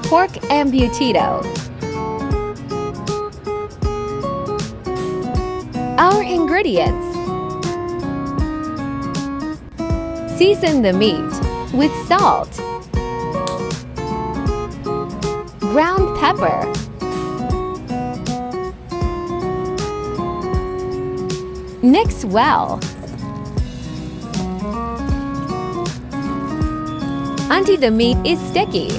Pork Embutido. Our ingredients: season the meat with salt, ground pepper, mix well until the meat is sticky.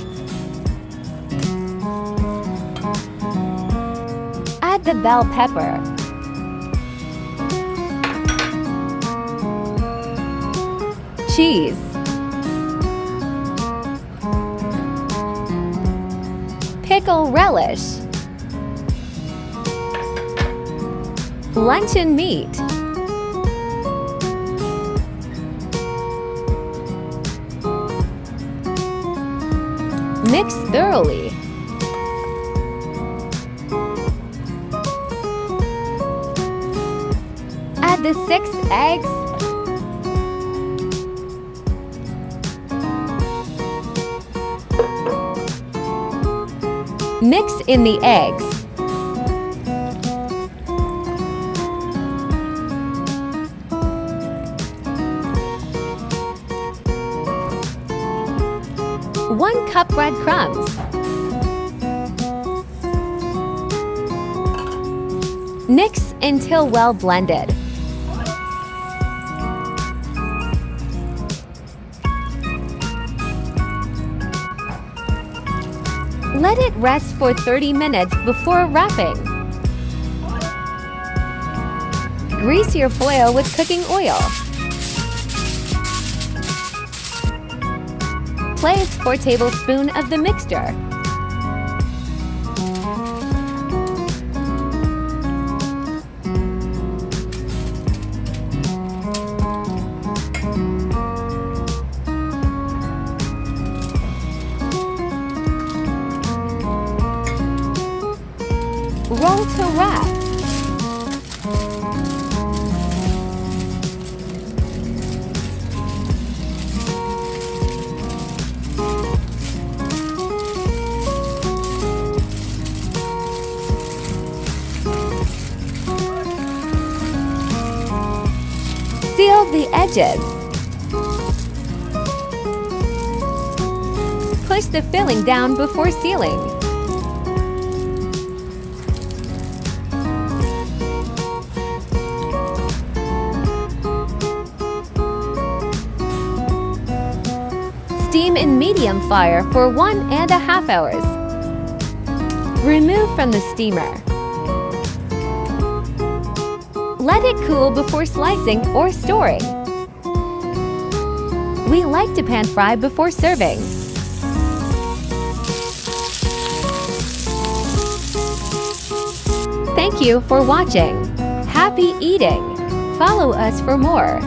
Add the bell pepper, cheese, pickle relish, luncheon meat, mix thoroughly. Add the 6 eggs, mix in the eggs. One cup breadcrumbs. Mix until well blended. Let it rest for 30 minutes before wrapping. Grease your foil with cooking oil. Place 4 tablespoons of the mixture. Roll to wrap. Seal the edges. Push the filling down before sealing. Steam in medium fire for 1.5 hours. Remove from the steamer. Let it cool before slicing or storing. We like to pan fry before serving. Thank you for watching. Happy eating! Follow us for more.